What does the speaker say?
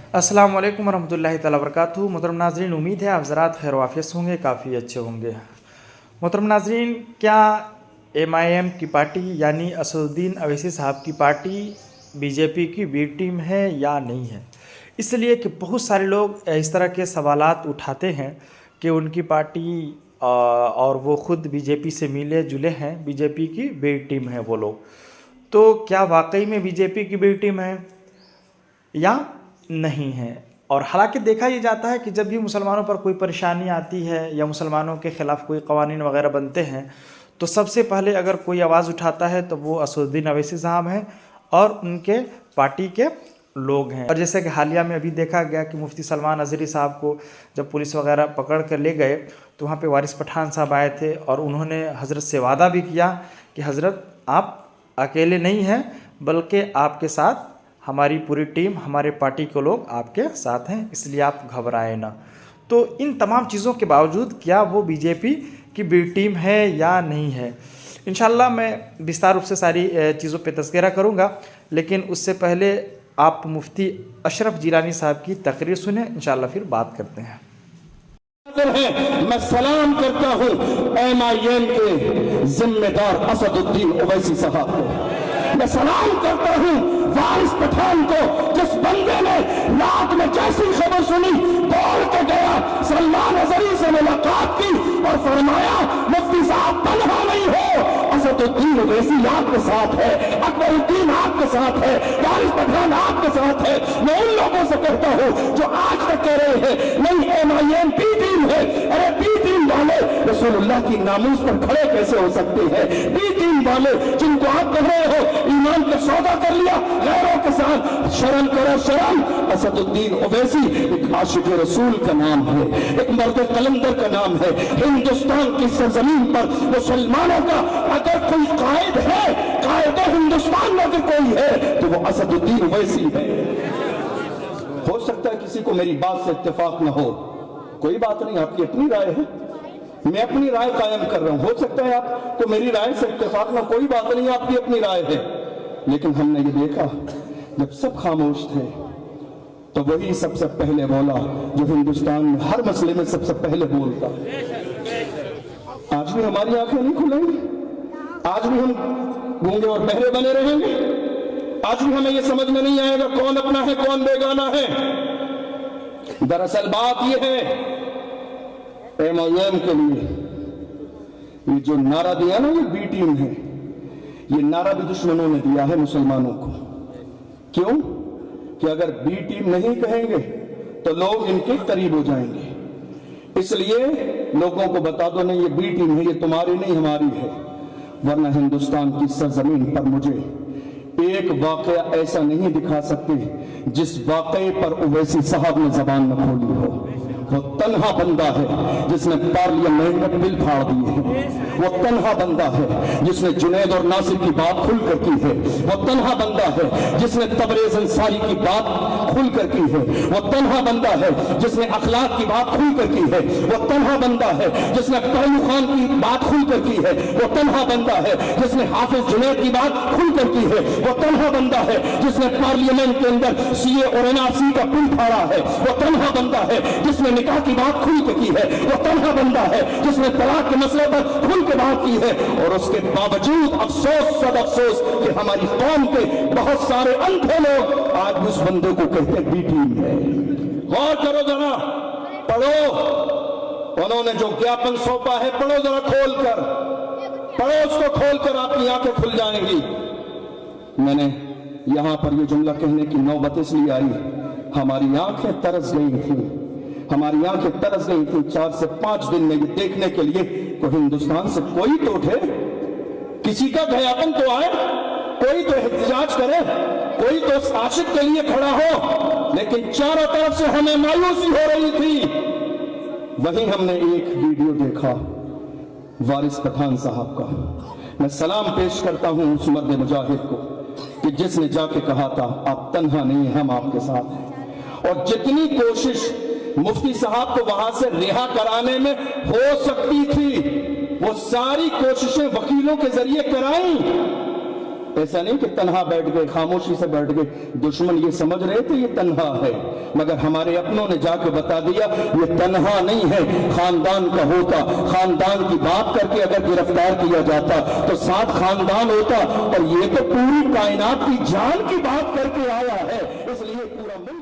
अस्सलाम वालेकुम रहमतुल्लाहि तआला वबरकातुहू। मोहतरम नाज़रीन, उम्मीद है आप ज़रात खैर वाफियत से होंगे, काफ़ी अच्छे होंगे। मोहतरम नाज़रीन, क्या MIM की पार्टी यानी असदुद्दीन अवैसी साहब की पार्टी BJP की बी टीम है या नहीं है? इसलिए कि बहुत सारे लोग इस तरह के सवालात उठाते हैं कि उनकी पार्टी और वो ख़ुद BJP से मिले जुले हैं, BJP की बी टीम है वो लोग। तो क्या वाकई में BJP की बी टीम है या नहीं है? और हालांकि देखा ये जाता है कि जब भी मुसलमानों पर कोई परेशानी आती है या मुसलमानों के ख़िलाफ़ कोई क़वानीन वग़ैरह बनते हैं तो सबसे पहले अगर कोई आवाज़ उठाता है तो वो असदुद्दीन अवैसी साहब हैं और उनके पार्टी के लोग हैं। और जैसे कि हालिया में अभी देखा गया कि मुफ्ती सलमान अज़हरी साहब को जब पुलिस वग़ैरह पकड़ कर ले गए तो वहाँ पे वारिस पठान साहब आए थे और उन्होंने हज़रत से वादा भी किया कि हज़रत आप अकेले नहीं हैं बल्कि आपके साथ हमारी पूरी टीम, हमारे पार्टी के लोग आपके साथ हैं, इसलिए आप घबराएं ना। तो इन तमाम चीज़ों के बावजूद क्या वो BJP की बी टीम है या नहीं है, इंशाअल्लाह मैं विस्तार रूप से सारी चीज़ों पे तज़किरा करूँगा। लेकिन उससे पहले आप मुफ्ती अशरफ जिलानी साहब की तकरीर सुने, इंशाअल्लाह फिर बात करते हैं। मैं सलाम करता हूँ MIM के जिम्मेदार असदुद्दीन ओवैसी साहब को। मैं सलाम करता हूँ वारिस पठान को, जिस बंदे ने रात में जैसी खबर सुनी दौड़ के गया, सलमान अज़हरी से मुलाकात की और फरमाया मुफ्ती साहब तन्हा नहीं हो, असदुद्दीन ओवैसी आपके साथ है, अकबरुद्दीन आपके साथ है, वारिस पठान आपके साथ है। मैं उन लोगों से कहता हूँ जो आज तक कह रहे हैं नहीं MIM बी टीम है, अरे बी टीम वाले रसूलुल्लाह की नामूस पर खड़े कैसे हो सकते हैं? बी टीम वाले जिनको आप कह रहे हो ईमान का सौदा कर लिया गैरों के साथ, शर्म करो शर्म। असदुद्दीन ओवैसी एक आशिक रसूल का नाम है, एक मर्द कलंदर का नाम है। हिंदुस्तान की सरजमीन पर मुसलमानों का अगर कोई कायद है, कायद हिंदुस्तान में अगर कोई है तो वो असदुद्दीन ओवैसी है। हो सकता है किसी को मेरी बात से इत्तेफाक न हो, कोई बात नहीं, आपकी अपनी राय है, मैं अपनी राय कायम कर रहा हूं। हो सकता है आपको मेरी राय से इत्तेफाक न, कोई बात नहीं, आपकी अपनी राय है। लेकिन हमने ये देखा जब सब खामोश थे तो वही सबसे पहले बोला जो हिंदुस्तान में हर मसले में सबसे पहले बोलता। आज भी हमारी आंखें नहीं खुलेंगी, आज भी हम गूंगे और बहरे बने रहेंगे, आज भी हमें यह समझ में नहीं आएगा कौन अपना है कौन बेगाना है। दरअसल बात यह है MIM के लिए ये जो नारा दिया ना, ये बी टीम है, ये नारा भी दुश्मनों ने दिया है मुसलमानों को। क्यों? कि अगर बी टीम नहीं कहेंगे तो लोग इनके करीब हो जाएंगे, इसलिए लोगों को बता दो नहीं ये बी टीम है, ये तुम्हारी नहीं हमारी है। वरना हिंदुस्तान की सरजमीन पर मुझे एक वाकया ऐसा नहीं दिखा सकते जिस वाकये पर ओवैसी साहब ने जबान न खोली हो। वो तन्हा बंदा है जिसने पार्लियामेंट में बिल फाड़ दिए हैं, वो तन्हा बंदा है जिसने जुनैद और नासिर की बात खुलकर की है, वो तन्हा बंदा है जिसने तबरेज़ अंसारी की बात खुलकर की है, वो तन्हा बंदा है जिसने अखलाक की बात खुलकर की है, वो तन्हा बंदा है जिसने पहलू खान की बात खुलकर की है, वो तन्हा बंदा है जिसने हाफिज जुनैद की बात खुलकर की है, वो तन्हा बंदा है जिसने पार्लियामेंट के अंदर CA और NRC का बिल फाड़ा है, वो तन्हा बंदा है जिसने निकाह की बात खुल के की है, वो तन्हा बंदा है जिसने तलाक के मसले पर खुल के बात की है। और उसके बावजूद अफसोस सद अफसोस कि हमारी कौम के बहुत सारे अंधे लोग आज भी उस बंदे को कहते बी टीम है। गौर करो जरा, पढ़ो, उन्होंने जो ज्ञापन सौंपा है पढ़ो जरा खोल कर, पढ़ो उसको खोल कर, आपकी आंखें खुल जाएंगी। मैंने यहां पर ये जुमला कहने की नौबत इसलिए आई, हमारी आंखें तरस गई थी, हमारी आंखें तरस गई थी 4 से 5 दिन में ये देखने के लिए तो हिंदुस्तान से कोई तो उठे, किसी का ज्ञापन तो आए, कोई तो एहतजाज करे, कोई तो आशिक के लिए खड़ा हो। लेकिन चारों तरफ से हमें मायूसी हो रही थी। वहीं हमने एक वीडियो देखा वारिस पठान साहब का। मैं सलाम पेश करता हूं उस मर्द मुजाहिद को कि जिसने जाके कहा था आप तन्हा नहीं, हम आपके साथ हैं। और जितनी कोशिश मुफ्ती साहब को वहां से रिहा कराने में हो सकती थी वो सारी कोशिशें वकीलों के जरिए कराई, ایسا نہیں کہ تنہا بیٹھ گئے, خاموشی سے بیٹھ گئے. دشمن یہ سمجھ رہے تھے یہ تنہا ہے, مگر ہمارے اپنوں نے جا کے بتا دیا یہ تنہا نہیں ہے. خاندان کا ہوتا, خاندان کی بات کر کے اگر گرفتار کیا جاتا تو ساتھ خاندان ہوتا, اور یہ تو پوری کائنات کی جان کی بات کر کے آیا ہے, اس لیے پورا ملک